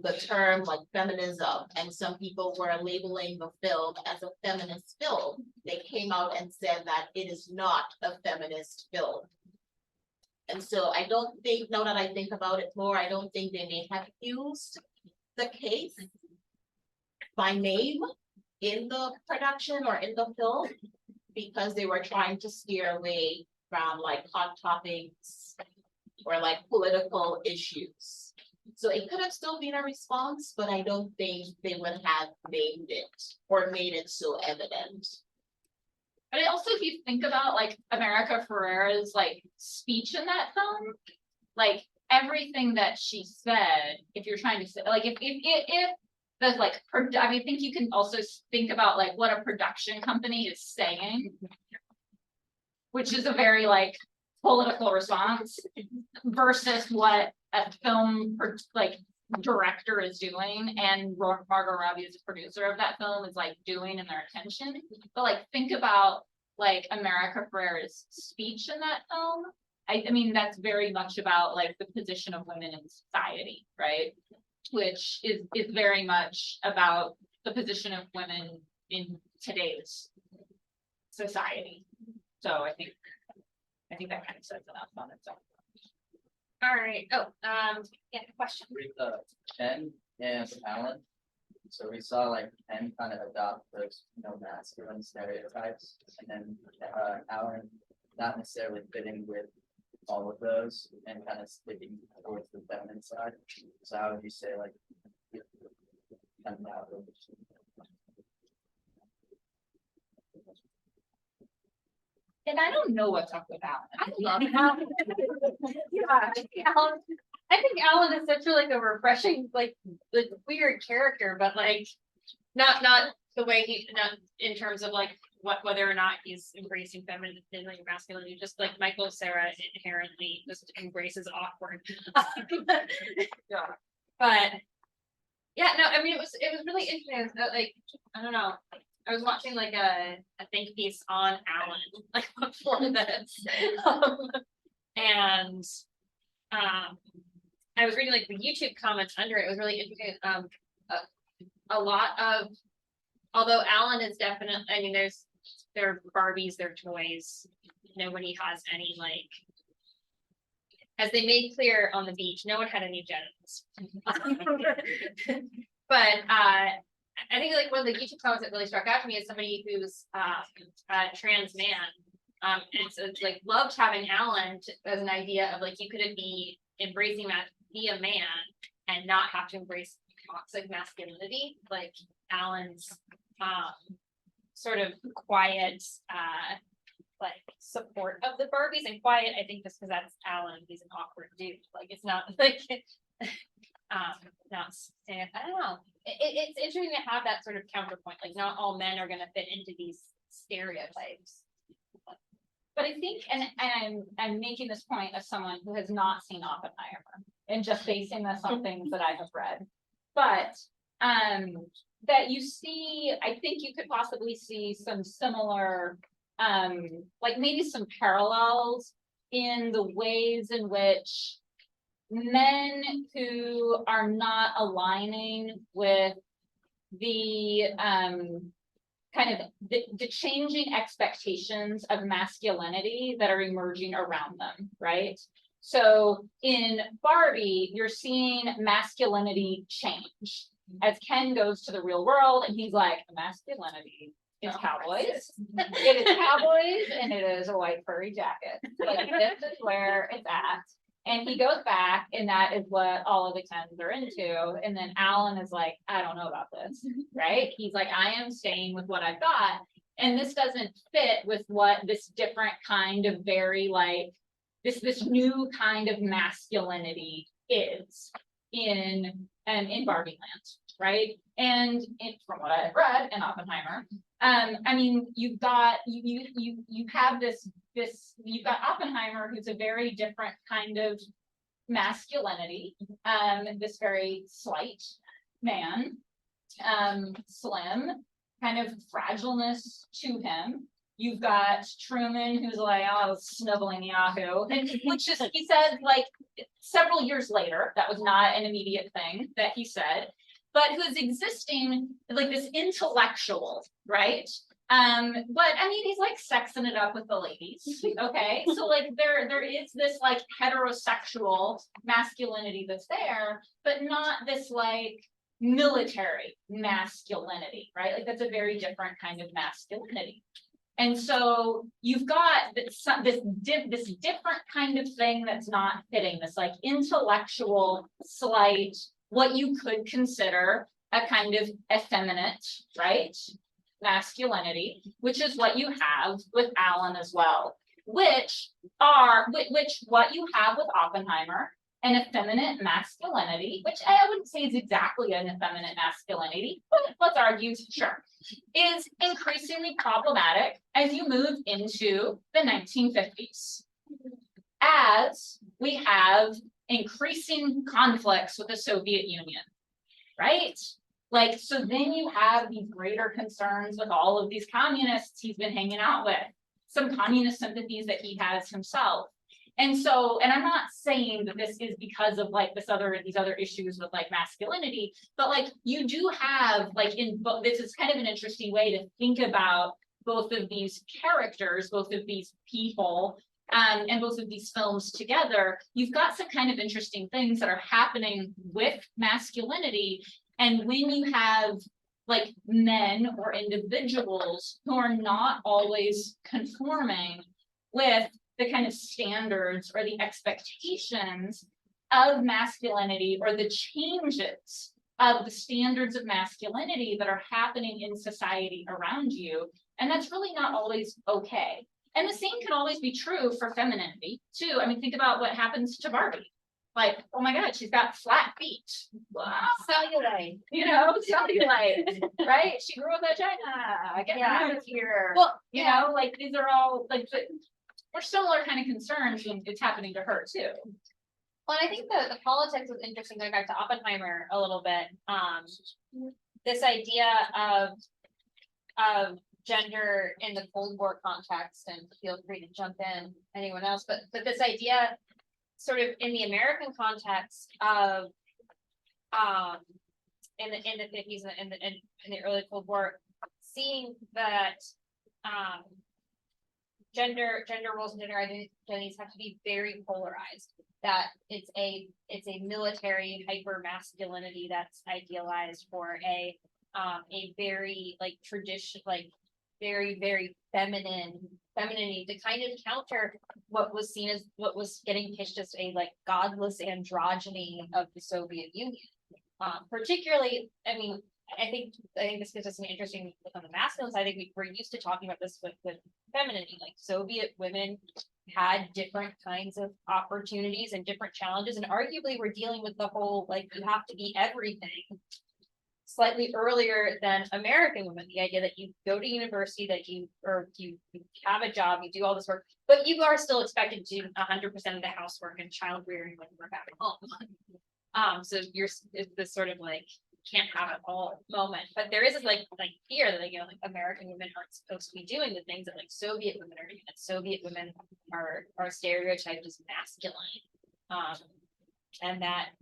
the term like feminism, and some people were labeling the film as a feminist film, they came out and said that it is not a feminist film. And so I don't think, now that I think about it more, I don't think they may have used the case by name in the production or in the film, because they were trying to steer away from like hot topics or like political issues. So it could have still been a response, but I don't think they would have named it or made it so evident. But also, if you think about like America Ferrera's like speech in that film, like everything that she said, if you're trying to say, like if the like, I mean, I think you can also think about like what a production company is saying, which is a very like political response versus what a film like director is doing, and Margot Robbie as a producer of that film is like doing in their attention. But like think about like America Ferrera's speech in that film. I mean, that's very much about like the position of women in society, right? which is very much about the position of women in today's society. So I think that kind of says enough on itself. All right, oh, yeah, question. With Ken and Alan. So we saw like Ken kind of adopt those, masculine stereotypes, and then Alan not necessarily fitting with all of those and kind of sticking towards the feminine side. So how would you say like coming out of And I don't know what's up with Alan. I love Alan. Yeah, I think Alan is such a like a refreshing, like weird character, but like Not the way not in terms of like whether or not he's embracing femininity or masculinity, just like Michael Cera inherently just embraces awkward. Yeah. But yeah, no, I mean, it was really interesting. That, like, I don't know. I was watching like a think piece on Alan, like before this. And I was reading like the YouTube comments under it. It was really interesting. A lot of, although Alan is definitely, I mean, they're Barbies, they're toys. Nobody has any like, as they made clear on the beach, no one had any genitals. But I think like one of the YouTube comments that really struck out to me is somebody who's a trans man. And it's like loved having Alan as an idea of like you couldn't be embracing that, be a man and not have to embrace toxic masculinity. Like Alan's sort of quiet like support of the Barbies, and quiet I think just because that's Alan, he's an awkward dude. Like it's not like not I don't know. It's interesting to have that sort of counterpoint. Like not all men are gonna fit into these stereotypes. But I think, and I'm making this point as someone who has not seen Oppenheimer and just basing this on things that I have read. But that you see, I think you could possibly see some similar, like maybe some parallels in the ways in which men who are not aligning with the kind of the changing expectations of masculinity that are emerging around them, right? So in Barbie, you're seeing masculinity change as Ken goes to the real world and he's like, masculinity is cowboys. It is cowboys and it is a white furry jacket. Like this is where it's at. And he goes back and that is what all of the Kens are into. And then Alan is like, I don't know about this, right? He's like, I am staying with what I've got. And this doesn't fit with what this different kind of very like, this new kind of masculinity is in Barbie land, right? And from what I've read in Oppenheimer, I mean, you've got you have this you've got Oppenheimer, who's a very different kind of masculinity, this very slight man, slim, kind of fragileness to him. You've got Truman, who's like, oh, snuggling Yahoo, and which is, he said, like, several years later, that was not an immediate thing that he said, but who's existing like this intellectual, right? But I mean, he's like sexing it up with the ladies, okay? So like there is this like heterosexual masculinity that's there, but not this like military masculinity, right? Like that's a very different kind of masculinity. And so you've got this different kind of thing that's not fitting, this like intellectual, slight, what you could consider a kind of effeminate, right? Masculinity, which is what you have with Alan as well, which what you have with Oppenheimer, an effeminate masculinity, which I wouldn't say is exactly an effeminate masculinity, but let's argue, sure, is increasingly problematic as you move into the 1950s. As we have increasing conflicts with the Soviet Union, right? Like, so then you have these greater concerns with all of these communists he's been hanging out with, some communist sympathies that he has himself. And so, and I'm not saying that this is because of like these other issues with like masculinity, but like you do have like this is kind of an interesting way to think about both of these characters, both of these people, and both of these films together. You've got some kind of interesting things that are happening with masculinity. And when you have like men or individuals who are not always conforming with the kind of standards or the expectations of masculinity, or the changes of the standards of masculinity that are happening in society around you. And that's really not always okay. And the same can always be true for femininity too. I mean, think about what happens to Barbie. Like, oh my God, she's got flat feet. Wow. Cellulite. You know, cellulite, right? She grew up in China. Get out of here. Well, You know, like these are all like we're similar kind of concerns when it's happening to her too. Well, I think the politics was interesting, going back to Oppenheimer a little bit. This idea of gender in the Cold War context, and feel free to jump in, anyone else, but this idea sort of in the American context of in the 50s and in the early Cold War, seeing that gender roles and gender identities have to be very polarized, that it's a military hyper masculinity that's idealized for a very like tradition, like very femininity, to kind of counter what was seen as what was getting pitched as a like godless androgyny of the Soviet Union. Particularly, I think this gives us an interesting look on the masculine side. I think we're used to talking about this with femininity. Like Soviet women had different kinds of opportunities and different challenges, and arguably we're dealing with the whole like you have to be everything slightly earlier than American women. The idea that you go to university, that you have a job, you do all this work, but you are still expected to do 100% of the housework and child rearing when you're back at home. So it's this sort of like can't have it all moment, but there is this like fear that like American women aren't supposed to be doing the things that like Soviet women are doing. That Soviet women are stereotyped as masculine, and that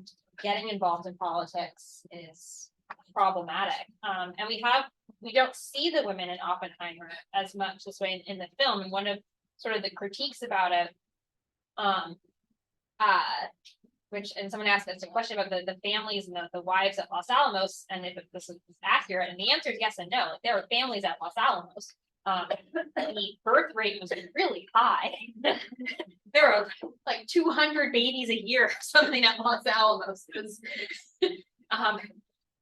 getting involved in politics is problematic. And we don't see the women in Oppenheimer as much this way in the film. And one of sort of the critiques about it, and someone asked us a question about the families and the wives at Los Alamos, and if this is accurate, and the answer is yes and no. Like, there were families at Los Alamos. The birth rate was really high. There were like 200 babies a year or something at Los Alamos.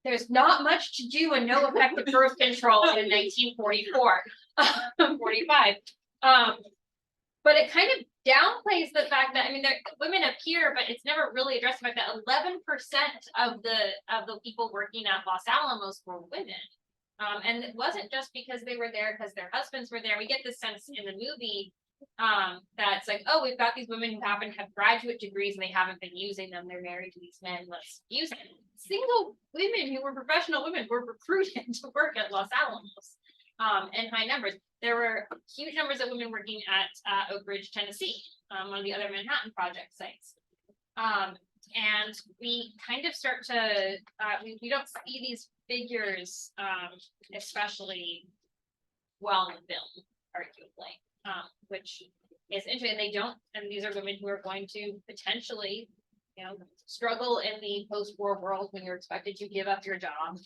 There's not much to do and no effective birth control in 1944, 45. But it kind of downplays the fact that, women appear, but it's never really addressed the fact that 11% of the people working at Los Alamos were women. And it wasn't just because they were there because their husbands were there. We get this sense in the movie that's like, oh, we've got these women who happen to have graduate degrees and they haven't been using them. They're married to these men. Let's use them. Single women who were professional women were recruited to work at Los Alamos in high numbers. There were huge numbers of women working at Oak Ridge, Tennessee, one of the other Manhattan Project sites. And we kind of start to, we don't see these figures, especially well in film, arguably, which is interesting. They don't, and these are women who are going to potentially, struggle in the post-war world when you're expected to give up your job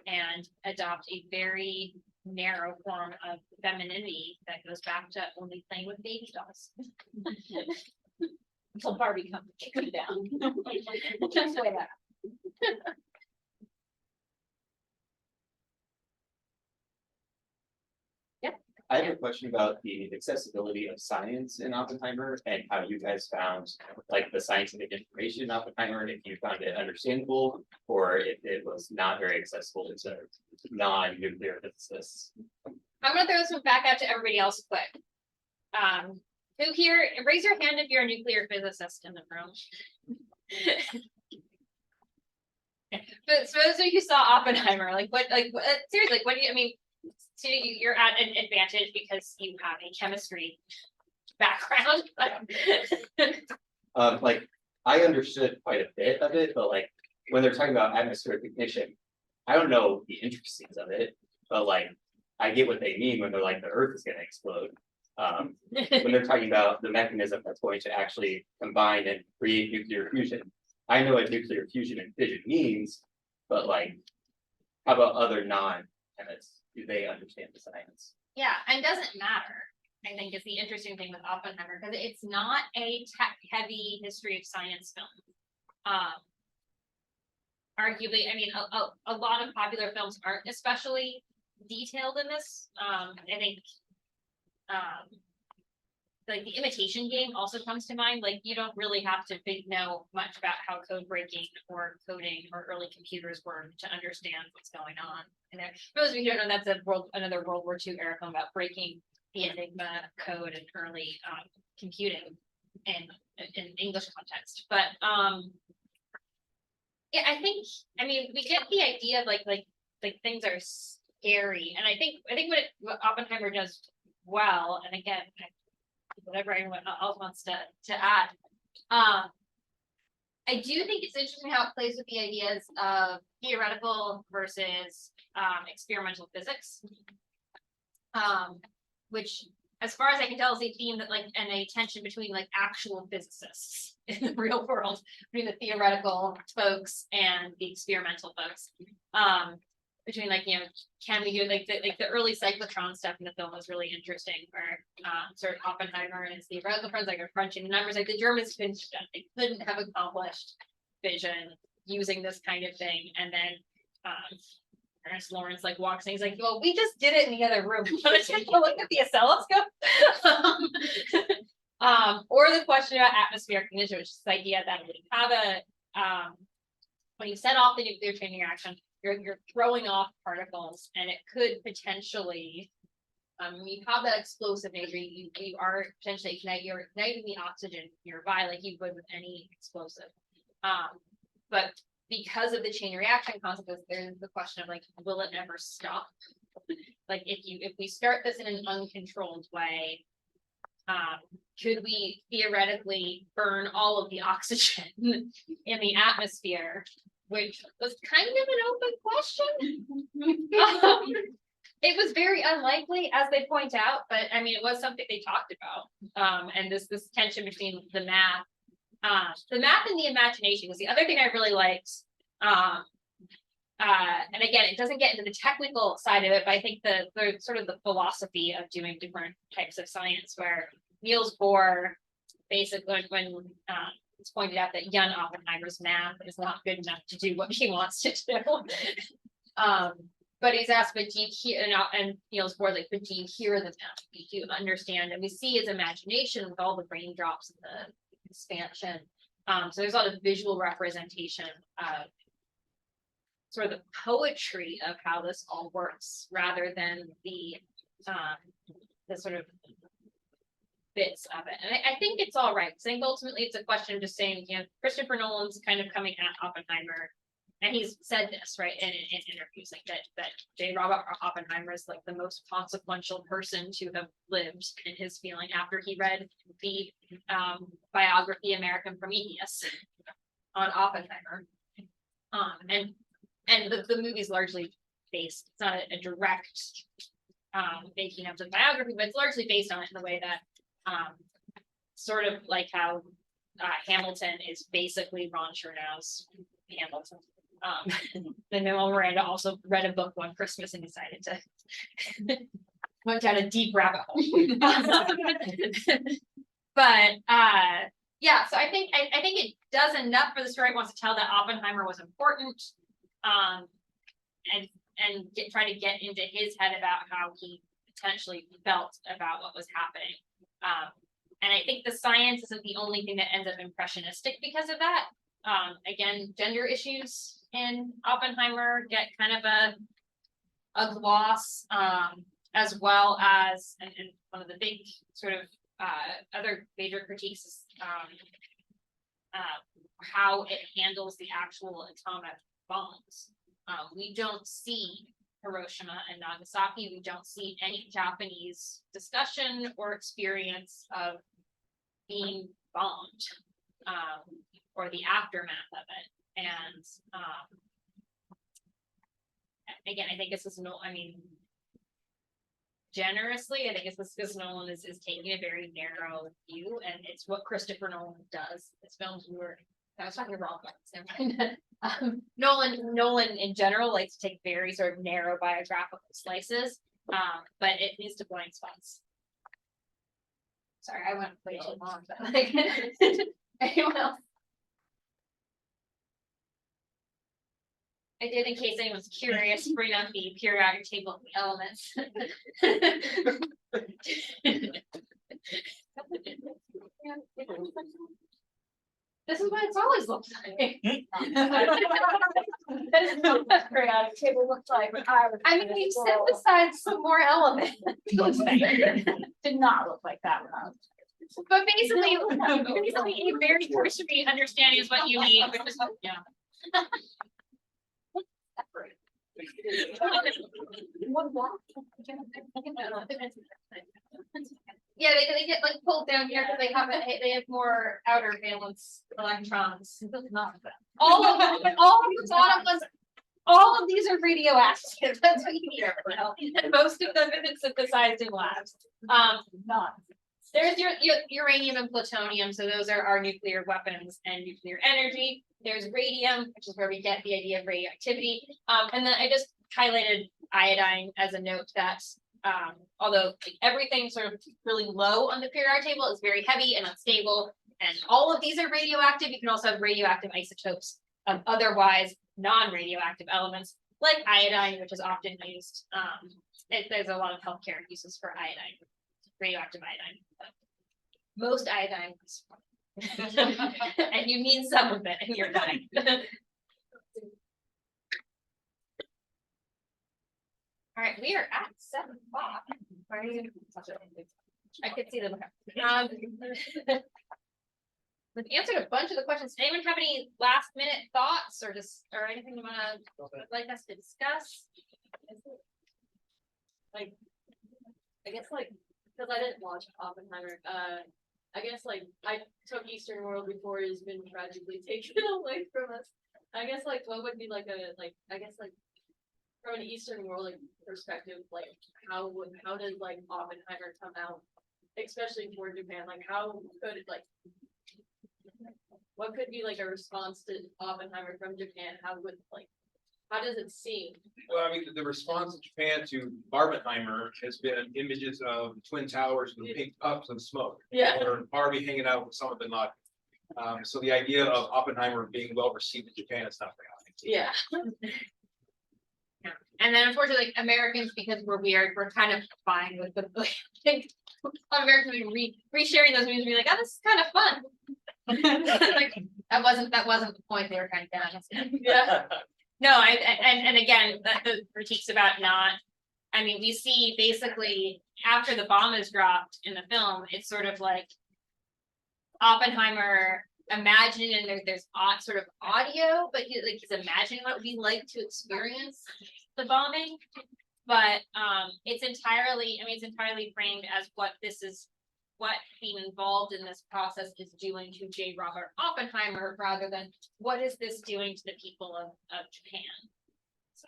and adopt a very narrow form of femininity that goes back to only playing with baby dolls. Until Barbie comes to kick you down. Just the way that. I have a question about the accessibility of science in Oppenheimer and how you guys found like the scientific information in Oppenheimer, and if you found it understandable or if it was not very accessible to non-nuclear physicists. I'm gonna throw this one back out to everybody else quick. Who here, raise your hand if you're a nuclear physicist in the room. But suppose you saw Oppenheimer, seriously, what do you, so you're at an advantage because you have a chemistry background. Like, I understood quite a bit of it, but like, when they're talking about atmospheric ignition, I don't know the intricacies of it, but like, I get what they mean when they're like, the earth is gonna explode. When they're talking about the mechanism that's going to actually combine and create nuclear fusion. I know what nuclear fusion and fission means, but like, how about other non-chemists? Do they understand the science? Yeah, and doesn't matter. I think is the interesting thing with Oppenheimer, because it's not a tech-heavy history of science film. Arguably, I mean, a lot of popular films aren't especially detailed in this. I think, like The Imitation Game also comes to mind. Like, you don't really have to know much about how code breaking or coding or early computers work to understand what's going on. And for those of you who don't know, that's another World War II era film about breaking the Enigma code and early computing in English context. But yeah, I mean, we get the idea of like things are scary, and I think what Oppenheimer does well, and again, whatever anyone else wants to add, I do think it's interesting how it plays with the ideas of theoretical versus experimental physics, which, as far as I can tell, is a theme that and a tension between like actual physicists in the real world, between the theoretical folks and the experimental folks. Between can we do the early cyclotron stuff in the film was really interesting, where sort of Oppenheimer and his theoretical friends are crunching the numbers, the Germans couldn't have accomplished fission using this kind of thing, and then Ernest Lawrence walks in, he's like, well, we just did it in the other room. Want to take a look at the oscilloscope? Or the question about atmospheric ignition, which is this idea that when you have when you set off the nuclear chain reaction, you're throwing off particles, and it could potentially, you have that explosive nature, you are potentially igniting the oxygen nearby like you would with any explosive. But because of the chain reaction consequence, there's the question of will it ever stop? If we start this in an uncontrolled way, could we theoretically burn all of the oxygen in the atmosphere? Which was kind of an open question. It was very unlikely, as they point out, but I mean, it was something they talked about. And this tension between the math and the imagination was the other thing I really liked. And again, it doesn't get into the technical side of it, but I think the sort of the philosophy of doing different types of science, where Niels Bohr basically, when it's pointed out that young Oppenheimer's math is not good enough to do what he wants to do. But he's asked, but do you hear, and Niels Bohr, but do you hear the math? Do you understand? And we see his imagination with all the raindrops and the expansion. So there's a lot of visual representation of sort of the poetry of how this all works, rather than the sort of bits of it. And I think it's all right. I think ultimately it's a question of just saying, Christopher Nolan's kind of coming at Oppenheimer, and he's said this, right, in interviews, that J. Robert Oppenheimer is the most consequential person to have lived, in his feeling, after he read the biography American Prometheus on Oppenheimer. And the movie's largely based, it's not a direct making of the biography, but it's largely based on it in the way that sort of like how Hamilton is basically Ron Chernow's Hamilton. And Manuel Miranda also read a book one Christmas and decided to went down a deep rabbit hole. But yeah, so I think it does enough for the story it wants to tell, that Oppenheimer was important, and try to get into his head about how he potentially felt about what was happening. And I think the science isn't the only thing that ends up impressionistic because of that. Again, gender issues in Oppenheimer get kind of a gloss, as well as, and one of the big sort of other major critiques is how it handles the actual atomic bombs. We don't see Hiroshima and Nagasaki. We don't see any Japanese discussion or experience of being bombed, or the aftermath of it. And, again, I think this is generously, I think it's because Nolan is taking a very narrow view, and it's what Christopher Nolan does. His films I was talking wrong. Nolan in general likes to take very sort of narrow biographical slices, but it needs to blind spots. Sorry, I went way too long, but like, anyone else? I did, in case anyone's curious, bring up the periodic table of the elements. This is what it's always looked like. That is not what that periodic table looks like, but I mean, we've synthesized some more elements. did not look like that when I was. But basically, a very cursory understanding is what you need, which is, yeah. Yeah, they get like pulled down here because they have more outer valence electrons. All of the bottom ones, all of these are radioactive. That's what you need to know. And most of them have been synthesized in labs. Not. There's your uranium and plutonium, so those are our nuclear weapons and nuclear energy. There's radium, which is where we get the idea of radioactivity. And then I just highlighted iodine as a note that although everything sort of really low on the periodic table is very heavy and unstable, and all of these are radioactive, you can also have radioactive isotopes of otherwise non-radioactive elements, like iodine, which is often used. There's a lot of healthcare uses for iodine, radioactive iodine. But most iodine is and you need some of it and you're dying. All right, we are at 7 o'clock. Where are you? I could see them. We've answered a bunch of the questions. Does anyone have any last minute thoughts or anything you wanna like us to discuss? Like, I guess like, because I didn't watch Oppenheimer, I guess like I took Eastern World before it has been tragically taken away from us. I guess like what would be like from an Eastern World like perspective, like how did like Oppenheimer come out, especially for Japan? Like how could it like what could be like a response to Oppenheimer from Japan? How does it seem? Well, I mean, the response of Japan to Barbenheimer has been images of the Twin Towers with pink puffs and smoke. Yeah. Or Barbie hanging out with Osama bin Laden. So the idea of Oppenheimer being well received in Japan is not very high. Yeah. Yeah. And then unfortunately, like, Americans, because we're weird, we're kind of fine with the like, Americans re-sharing those movies and be like, oh, this is kind of fun. Like, that wasn't the point they were trying to get at. Yeah. No, and again, the critiques about not, I mean, we see basically after the bomb is dropped in the film, it's sort of like Oppenheimer imagining, and there's sort of audio, but he's imagining what it would be like to experience the bombing. But it's entirely framed as what being involved in this process is doing to J. Robert Oppenheimer, rather than what is this doing to the people of Japan. So.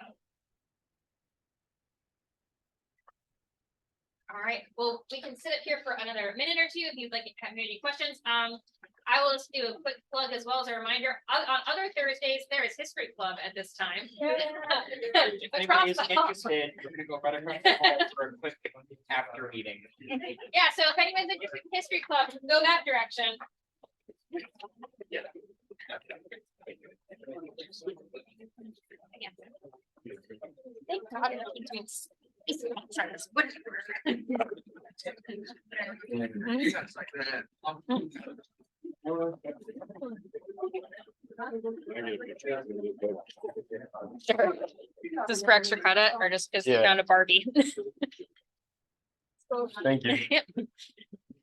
All right, well, we can sit up here for another minute or two if you'd like to have any questions. I will just do a quick plug as well as a reminder. On other Thursdays, there is History Club at this time. If anybody is interested, we're gonna go right across the hall for a quick after meeting. Yeah, so if anyone's interested in History Club, go that direction. Yeah. Thank God it keeps me Sure. Just for extra credit or just because you found a Barbie? Thank you. Yep.